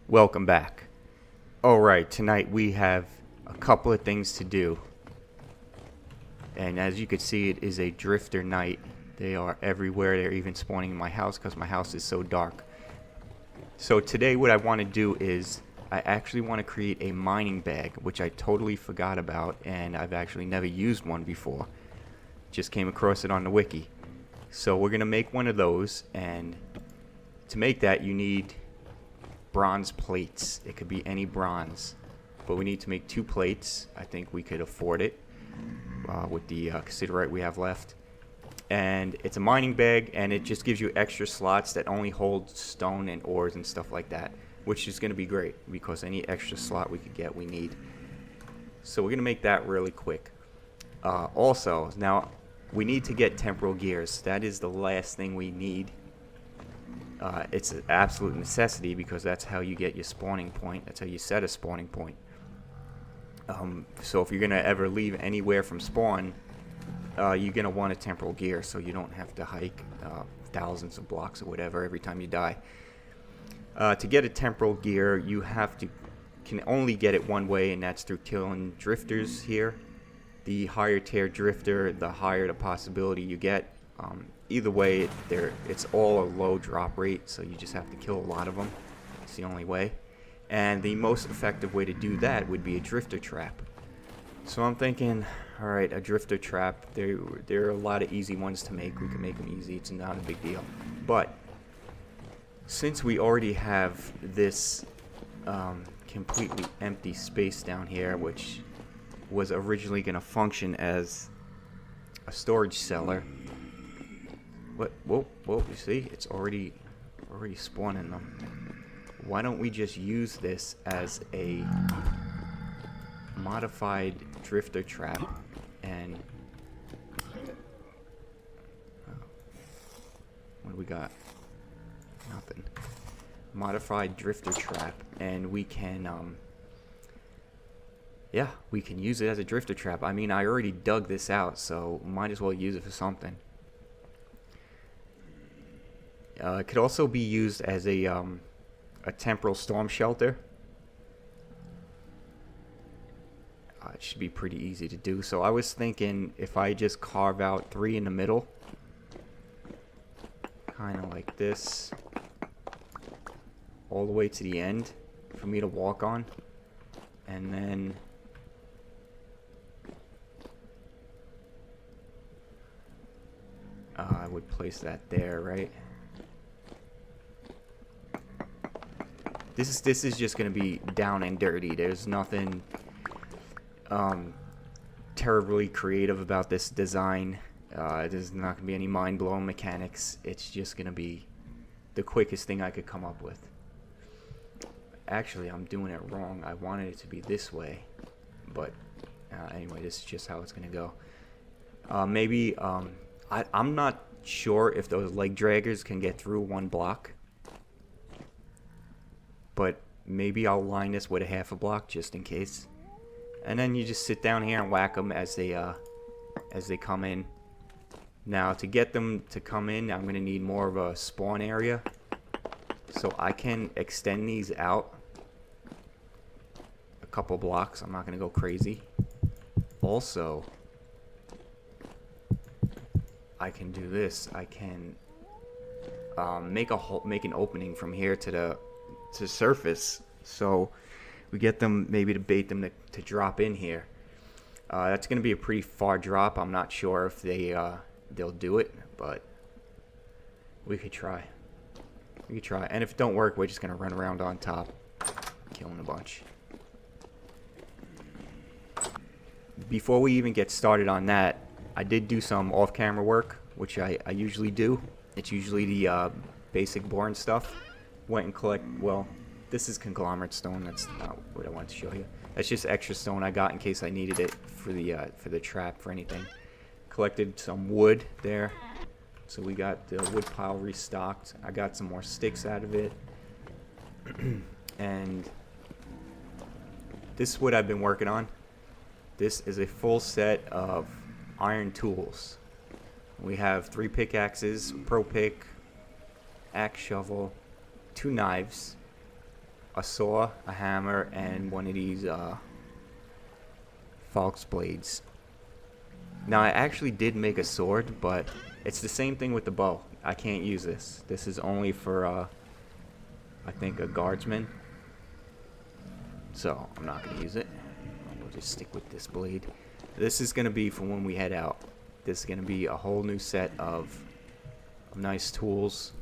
Welcome back. Alright, tonight we have a couple of things to do. And as you can see, it is a drifter night. They are everywhere. They're even spawning in my house because my house is so dark. So today what I want to do is I actually want to create a mining bag, which I totally forgot about, and I've actually never used one before. Just came across it on the wiki. So we're going to make one of those, and to make that you need bronze plates. It could be any bronze, but we need to make 2 plates. I think we could afford it with the considerate we have left. And it's a mining bag, and it just gives you extra slots that only hold stone and ores and stuff like that, which is going to be great because any extra slot we could get we need. So we're going to make that really quick. Also, now we need to get temporal gears. That is the last thing we need. It's an absolute necessity because that's how you get your spawning point. That's how you set a spawning point. So if you're going to ever leave anywhere from spawn, you're going to want a temporal gear so you don't have to hike thousands of blocks or whatever every time you die. To get a temporal gear, you can only get it one way, and that's through killing drifters here. The higher tier drifter, the higher the possibility you get. Either way, it's all a low drop rate, so you just have to kill a lot of them. It's the only way. And the most effective way to do that would be a drifter trap. So I'm thinking, alright, a drifter trap, there are a lot of easy ones to make. We can make them easy, it's not a big deal. But since we already have this completely empty space down here, which was originally going to function as a storage cellar. What? Whoa, you see? It's already spawning them. Why don't we just use this as a modified drifter trap and what do we got? Nothing. Modified drifter trap, and we can yeah, we can use it as a drifter trap. I mean, I already dug this out, so might as well use it for something. It could also be used as a temporal storm shelter. It should be pretty easy to do. So I was thinking if I just carve out 3 in the middle, kind of like this, all the way to the end for me to walk on, and then I would place that there, right? This is just gonna be down and dirty. There's nothing terribly creative about this design. There's not gonna be any mind-blowing mechanics. It's just gonna be the quickest thing I could come up with. Actually, I'm doing it wrong. I wanted it to be this way, but anyway, this is just how it's gonna go. Maybe I'm not sure if those leg draggers can get through 1 block. But maybe I'll line this with a half a block just in case. And then you just sit down here and whack them as they come in. Now to get them to come in, I'm going to need more of a spawn area. So I can extend these out a couple blocks. I'm not going to go crazy. Also, I can do this. I can make an opening from here to surface, so we get them, maybe to bait them to drop in here. That's going to be a pretty far drop. I'm not sure if they'll do it, but we could try. And if it don't work, we're just going to run around on top, killing a bunch. Before we even get started on that, I did do some off-camera work, which I usually do. It's usually the basic boring stuff. Went and well, this is conglomerate stone. That's not what I wanted to show you. That's just extra stone I got in case I needed it for the trap, for anything. Collected some wood there, so we got the wood pile restocked. I got some more sticks out of it. And this is what I've been working on. This is a full set of iron tools. We have 3 pickaxes, pro pick, axe shovel, 2 knives, a saw, a hammer, and one of these falx blades. Now I actually did make a sword, but it's the same thing with the bow. I can't use this. This is only for I think a guardsman. So I'm not gonna use it. We'll just stick with this blade. This is gonna be for when we head out. This is gonna be a whole new set of nice tools.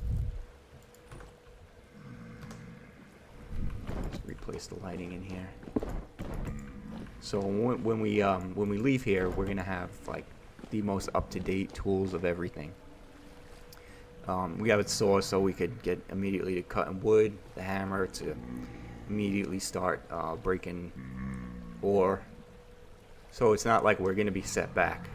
Just replace the lighting in here. So when we leave here, we're gonna have like the most up-to-date tools of everything. We have a saw so we could get immediately to cutting wood, the hammer to immediately start breaking ore. So it's not like we're gonna be set back.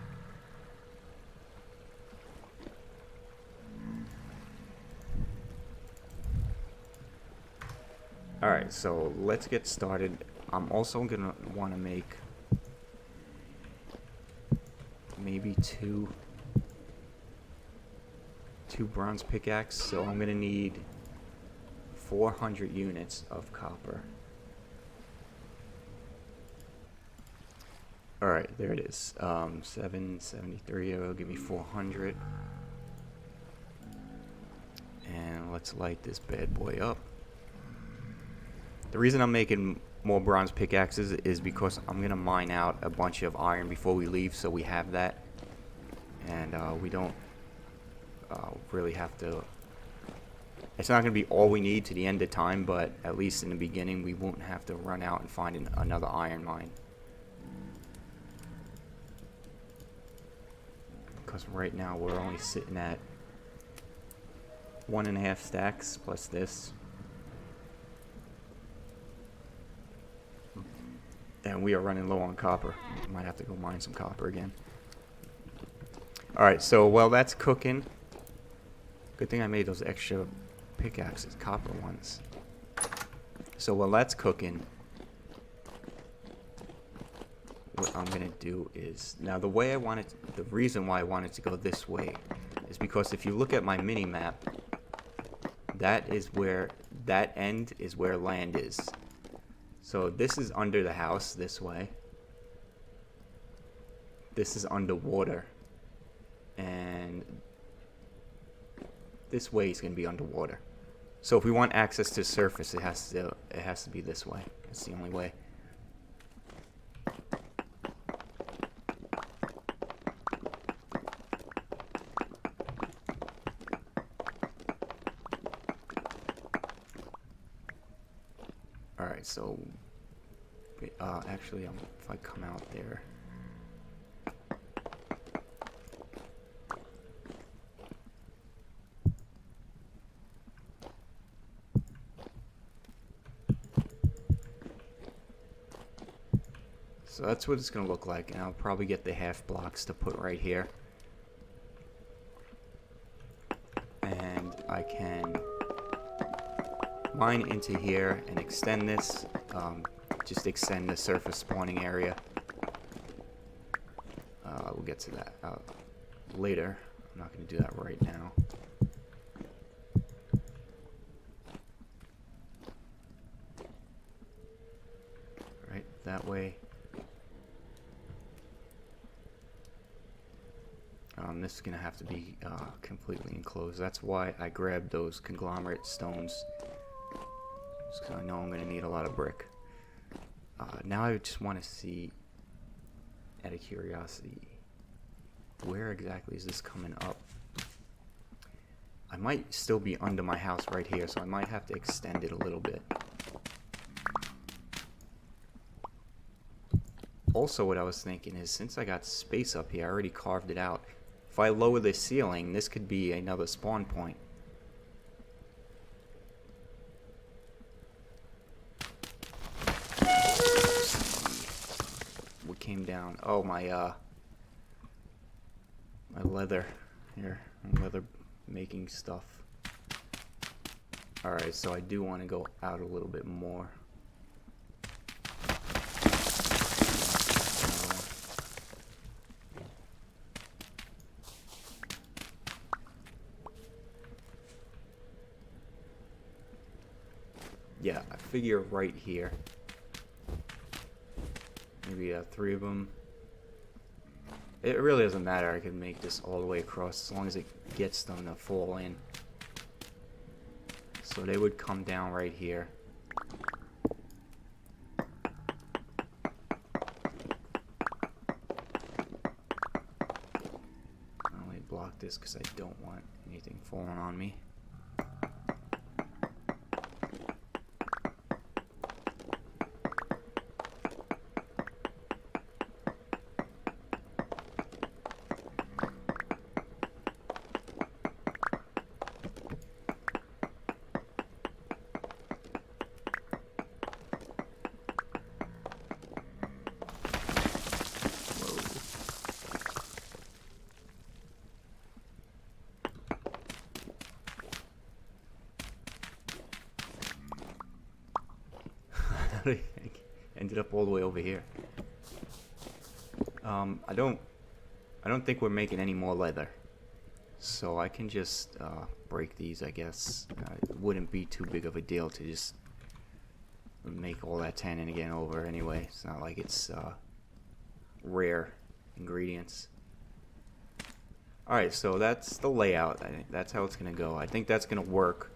Alright, so let's get started. I'm also gonna want to make maybe two bronze pickaxes, so I'm gonna need 400 units of copper. Alright, there it is. 773 will give me 400. And let's light this bad boy up. The reason I'm making more bronze pickaxes is because I'm gonna mine out a bunch of iron before we leave, so we have that, and we don't really have to. It's not gonna be all we need to the end of time, but at least in the beginning we won't have to run out and find another iron mine. Because right now we're only sitting at 1.5 stacks plus this. And we are running low on copper. Might have to go mine some copper again. Alright, so while that's cooking, good thing I made those extra pickaxes, copper ones. So while that's cooking, what I'm gonna do is, now the reason why I wanted to go this way is because if you look at my mini map, that end is where land is. So this is under the house this way. This is underwater. And this way is going to be underwater. So if we want access to the surface, it has to be this way. That's the only way. Alright, so actually, if I come out there, so that's what it's gonna look like, and I'll probably get the half blocks to put right here, and I can mine into here and extend this, just extend the surface spawning area. We'll get to that later. I'm not going to do that right now. Right, that way. This is going to have to be completely enclosed. That's why I grabbed those conglomerate stones. Just because I know I'm going to need a lot of brick. Now I just want to see, out of curiosity, where exactly is this coming up? I might still be under my house right here, so I might have to extend it a little bit. Also, what I was thinking is, since I got space up here, I already carved it out. If I lower the ceiling, this could be another spawn point. What came down? Oh, my leather. Here, leather making stuff. Alright, so I do want to go out a little bit more. Yeah, I figure right here. Maybe 3 of them. It really doesn't matter. I can make this all the way across as long as it gets them to fall in. So they would come down right here. I only block this because I don't want anything falling on me. Ended up all the way over here. I don't think we're making any more leather, so I can just break these, I guess. It wouldn't be too big of a deal to just make all that tannin again over anyway. It's not like it's rare ingredients. Alright, so that's the layout. I think that's how it's gonna go. I think that's gonna work.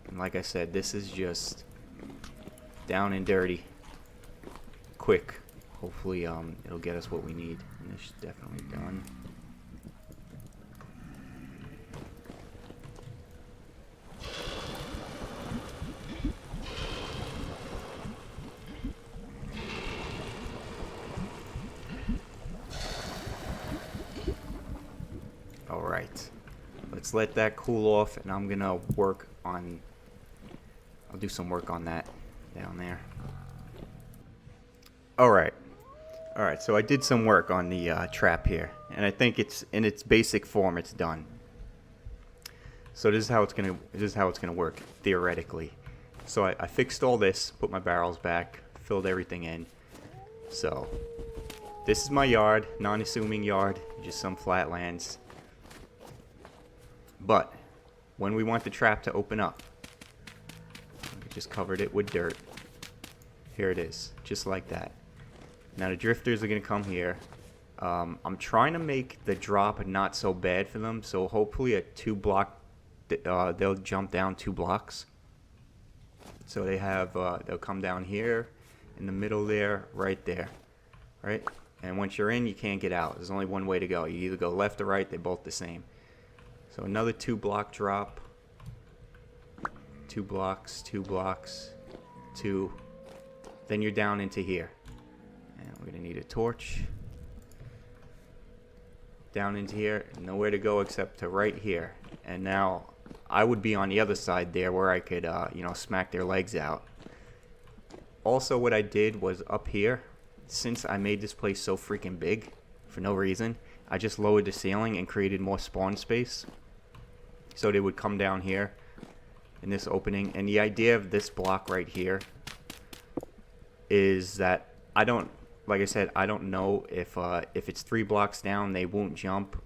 And like I said, this is just down and dirty. Quick. Hopefully it'll get us what we need. And this is definitely done. Alright. Let's let that cool off, and I'm gonna work on... I'll do some work on that down there. Alright. Alright, so I did some work on the trap here, and I think it's in its basic form, it's done. So this is how it's gonna work theoretically. So I fixed all this, put my barrels back, filled everything in. So this is my yard, non-assuming yard, just some flatlands. But when we want the trap to open up, I just covered it with dirt. Here it is, just like that. Now the drifters are gonna come here. I'm trying to make the drop not so bad for them, so hopefully a 2 block, they'll jump down 2 blocks. So they have, they'll come down here, in the middle there, right there, right? And once you're in, you can't get out. There's only one way to go. You either go left or right. They're both the same. So another 2 block drop. 2 blocks, 2 blocks, 2. Then you're down into here. And we're gonna need a torch. Down into here, nowhere to go except to right here. And now I would be on the other side there where I could, you know, smack their legs out. Also, what I did was up here, since I made this place so freaking big for no reason, I just lowered the ceiling and created more spawn space. So they would come down here in this opening. And the idea of this block right here is that I don't, like I said, I don't know if it's 3 blocks down, they won't jump.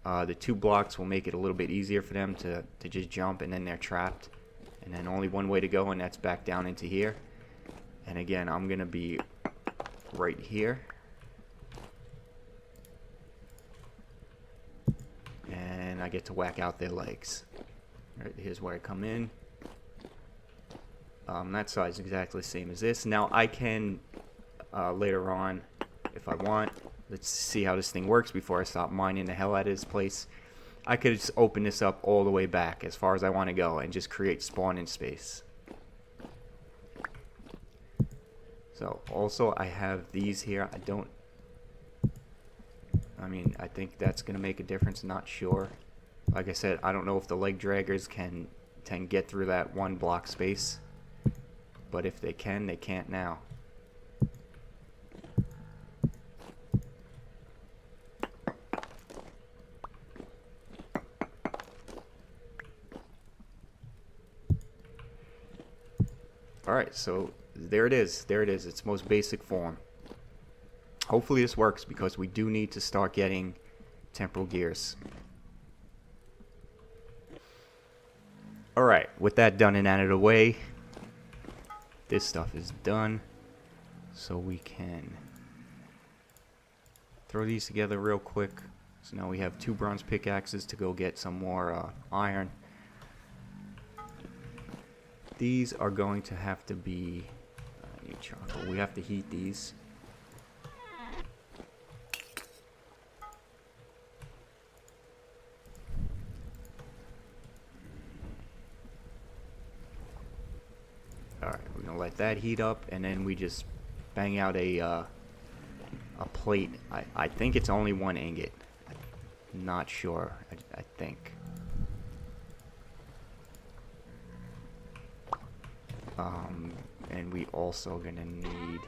The 2 blocks will make it a little bit easier for them to just jump, and then they're trapped. And then only one way to go, and that's back down into here. And again, I'm going to be right here. And I get to whack out their legs. Right, here's where I come in. That side's exactly the same as this. Now I can, later on, if I want, let's see how this thing works before I stop mining the hell out of this place. I could just open this up all the way back as far as I want to go and just create spawn in space. So also I have these here. I think that's going to make a difference. Not sure. Like I said, I don't know if the leg draggers can get through that 1 block space. But if they can, they can't now. Alright, so there it is. There it is. Its most basic form. Hopefully this works because we do need to start getting temporal gears. Alright, with that done and out of the way, this stuff is done, so we can throw these together real quick. So now we have 2 bronze pickaxes to go get some more iron. These are going to have to be I need charcoal. We have to heat these. Alright, we're gonna let that heat up, and then we just bang out a plate. I think it's only 1 ingot. I'm not sure. I think. And we also gonna need.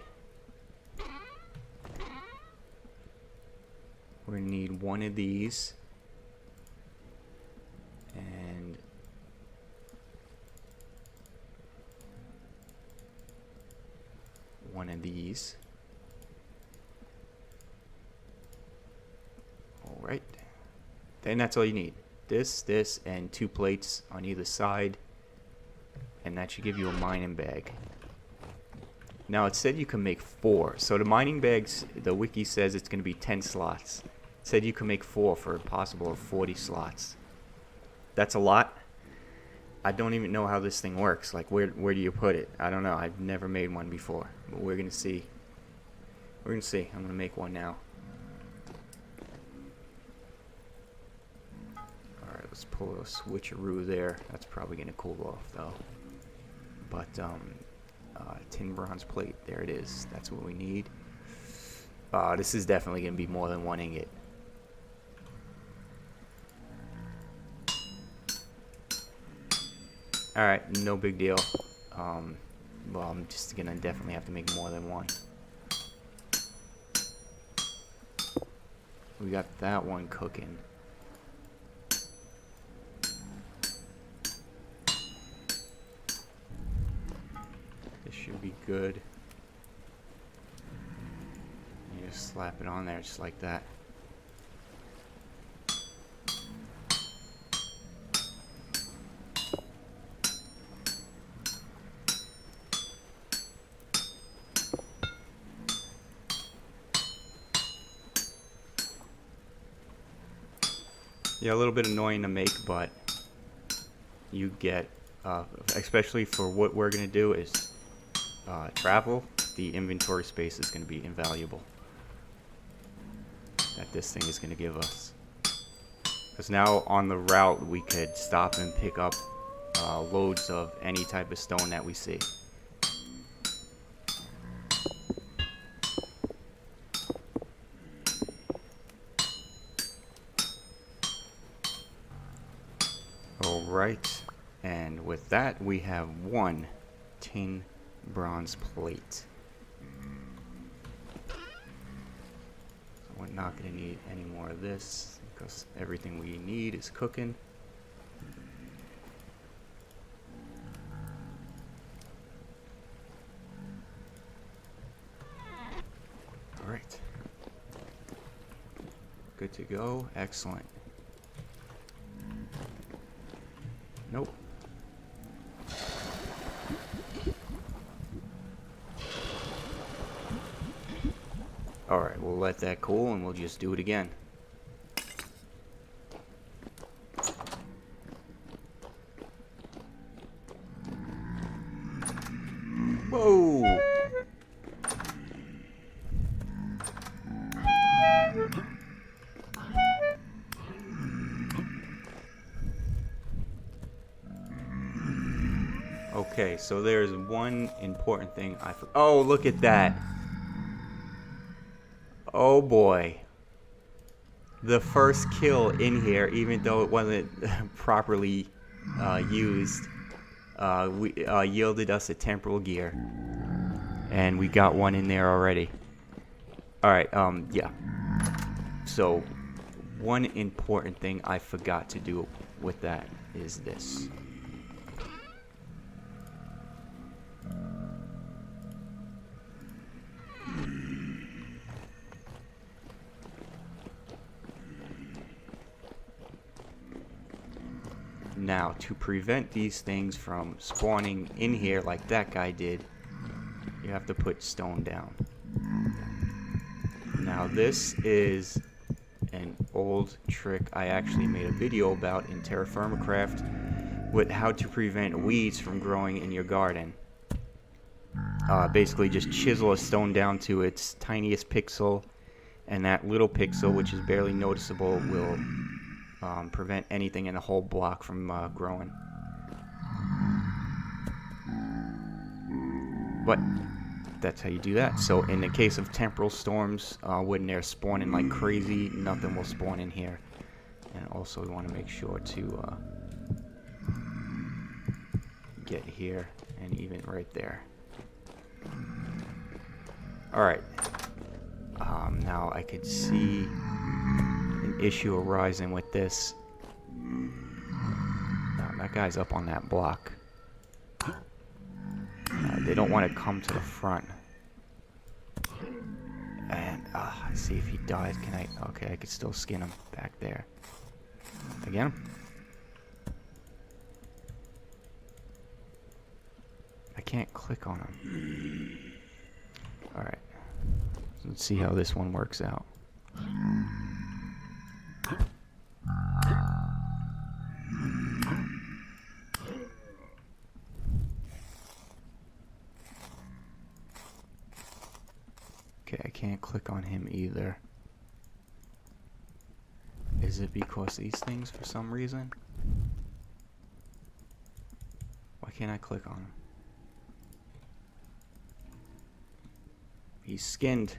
We're gonna need 1 of these, and one of these. Alright. Then that's all you need. This, and 2 plates on either side. And that should give you a mining bag. Now it said you can make 4. So the mining bags, the wiki says it's going to be 10 slots. It said you can make 4 for a possible of 40 slots. That's a lot. I don't even know how this thing works. Like, where do you put it? I don't know. I've never made one before. But we're going to see. We're going to see. I'm going to make one now. Alright, let's pull a switcheroo there. That's probably going to cool off, though. But, tin bronze plate. There it is. That's what we need. This is definitely going to be more than 1 ingot. Alright, no big deal. Well, I'm just gonna definitely have to make more than 1. We got that one cooking. This should be good. You just slap it on there just like that. Yeah, a little bit annoying to make, but you get, especially for what we're going to do is travel, the inventory space is going to be invaluable that this thing is going to give us. Because now on the route we could stop and pick up loads of any type of stone that we see. Alright, and with that we have 1 tin bronze plate. So we're not going to need any more of this because everything we need is cooking. Alright. Good to go. Excellent. Nope. Alright, we'll let that cool and we'll just do it again. Whoa! Okay, so there's one important thing I forgot. Oh, look at that. Oh boy. The first kill in here, even though it wasn't properly used, yielded us a temporal gear. And we got one in there already. Alright, yeah. So, one important thing I forgot to do with that is this. Now, to prevent these things from spawning in here like that guy did, You have to put stone down. Now this is an old trick I actually made a video about in Terra Firma Craft with how to prevent weeds from growing in your garden. Basically just chisel a stone down to its tiniest pixel, and that little pixel, which is barely noticeable, will prevent anything in the whole block from growing. But that's how you do that. So in the case of temporal storms, when they're spawning like crazy, nothing will spawn in here. And also we want to make sure to get here and even right there. Alright. Now I could see an issue arising with this. That guy's up on that block. They don't want to come to the front. And see if he dies. Can I? Okay, I could still skin him back there. Again. I can't click on him. All right. Let's see how this one works out. Okay, I can't click on him either. Is it because these things for some reason? Why can't I click on him? He's skinned.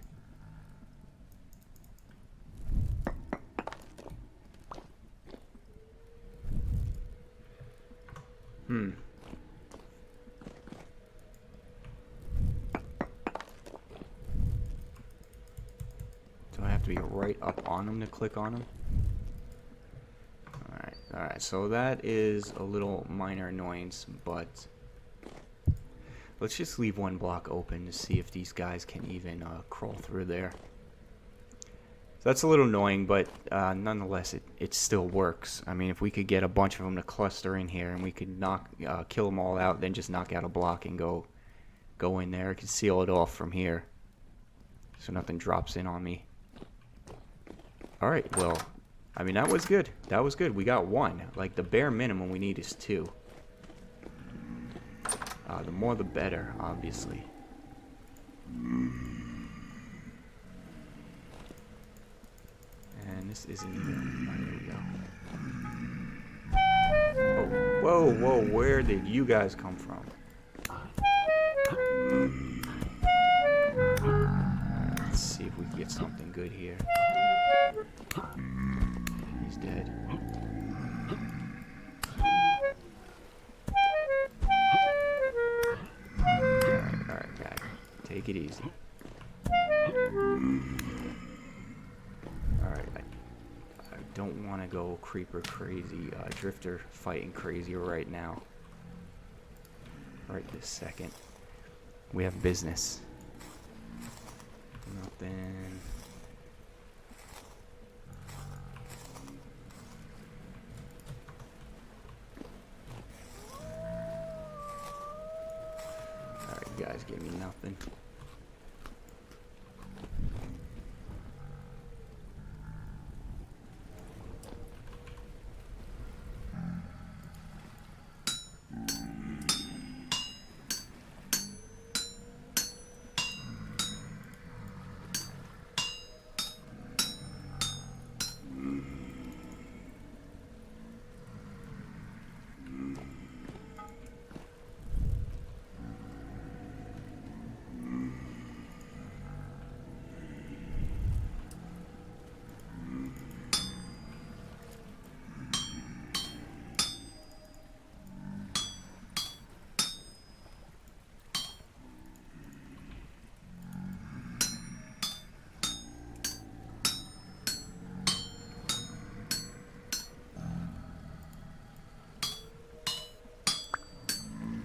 Do I have to be right up on him to click on him? Alright, so that is a little minor annoyance, but let's just leave one block open to see if these guys can even crawl through there. So that's a little annoying, but nonetheless, it still works. I mean, if we could get a bunch of them to cluster in here and we could kill them all out, then just knock out a block and go in there. I can seal it off from here so nothing drops in on me. Alright, well, I mean, that was good. That was good. We got one. Like, the bare minimum we need is 2. The more the better, obviously. And this isn't even... Oh, here we go. Oh, whoa, where did you guys come from? Let's see if we can get something good here. He's dead. Alright, guys. Take it easy. Alright, I don't want to go creeper crazy, drifter fighting crazy right now. Right this second. We have business. Nothing. Alright, you guys give me nothing.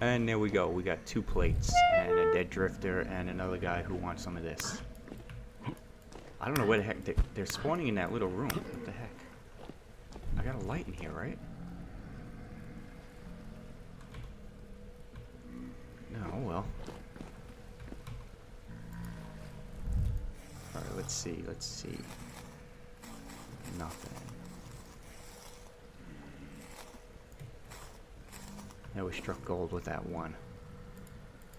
And there we go. We got 2 plates and a dead drifter and another guy who wants some of this. I don't know where the heck they're spawning in that little room. What the heck? I got a light in here, right? No, well. Let's see. Nothing. Yeah, we struck gold with that one.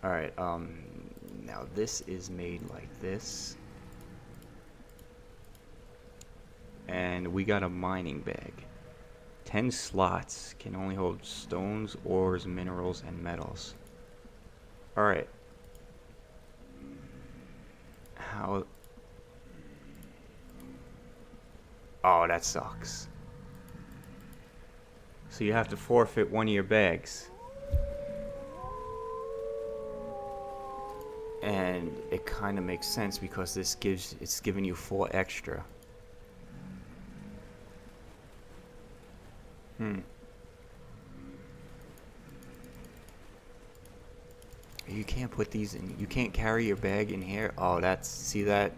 Alright, now this is made like this. And we got a mining bag. 10 slots can only hold stones, ores, minerals, and metals. Alright. How... Oh, that sucks. So you have to forfeit one of your bags. And it kind of makes sense because it's giving you 4 extra. You can't put these in. You can't carry your bag in here. Oh, see that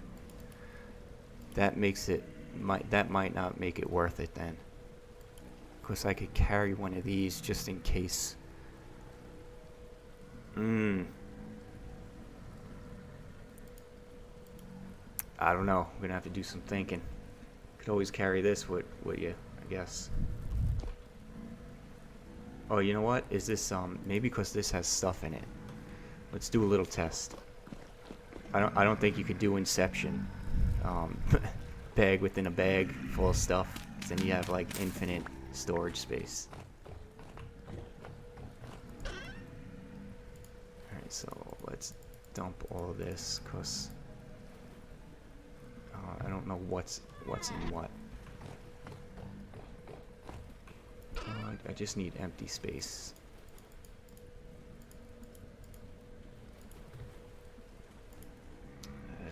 makes it that might not make it worth it then. Of course, I could carry one of these just in case. I don't know. We're gonna have to do some thinking. Could always carry this with you, I guess. Oh, you know what? Is this maybe because this has stuff in it? Let's do a little test. I don't think you could do Inception. Bag within a bag full of stuff. Then you have like infinite storage space. Alright, so let's dump all of this because I don't know what's in what. I just need empty space.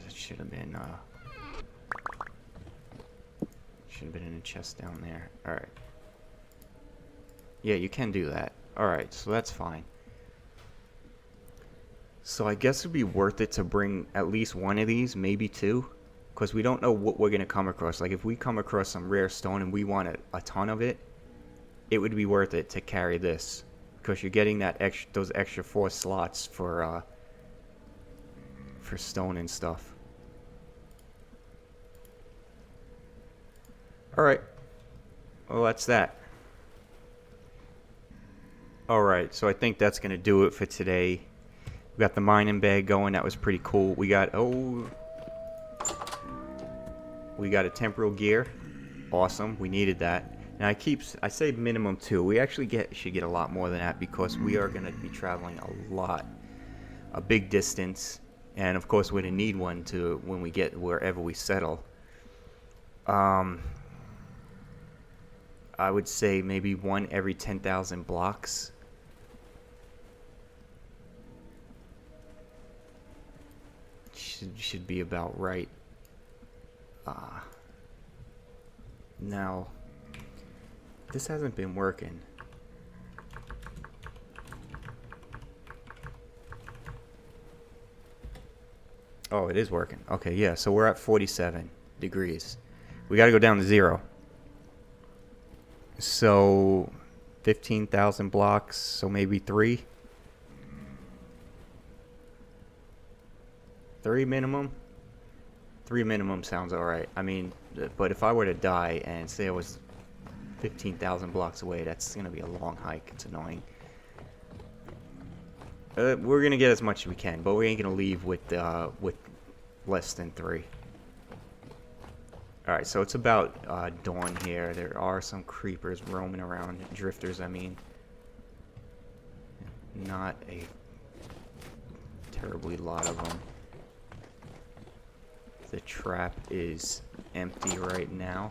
It should have been in a chest down there. All right. Yeah, you can do that. All right, so that's fine. So I guess it'd be worth it to bring at least one of these, maybe 2, because we don't know what we're gonna come across. Like if we come across some rare stone and we want a ton of it, it would be worth it to carry this, because you're getting those extra 4 slots for stone and stuff. Alright. Well, that's that. Alright, so I think that's going to do it for today. We got the mining bag going. That was pretty cool. We got a temporal gear. Awesome. We needed that. Now I say minimum 2. We actually should get a lot more than that because we are going to be traveling a big distance, and of course we're going to need one when we get wherever we settle. I would say maybe one every 10,000 blocks. Should be about right. Now, this hasn't been working. Oh, it is working. Okay, yeah, so we're at 47 degrees. We got to go down to 0. So 15,000 blocks, so maybe 3. 3 minimum? 3 minimum sounds alright. I mean, but if I were to die and say I was 15,000 blocks away, that's going to be a long hike. It's annoying. We're going to get as much as we can, but we ain't going to leave with less than 3. Alright, so it's about dawn here. There are some creepers roaming around. Drifters, I mean. Not a terribly lot of them. The trap is empty right now.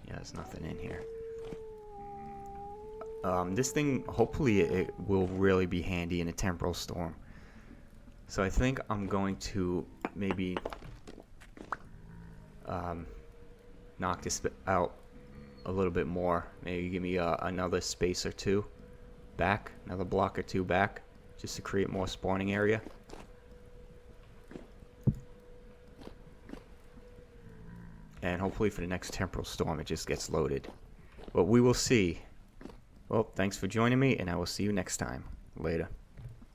Yeah, there's nothing in here. This thing, hopefully it will really be handy in a temporal storm. So I think I'm going to maybe knock this out a little bit more. Maybe give me another space or 2 back, another block or 2 back, just to create more spawning area. And hopefully for the next temporal storm it just gets loaded. But we will see. Well, thanks for joining me, and I will see you next time. Later.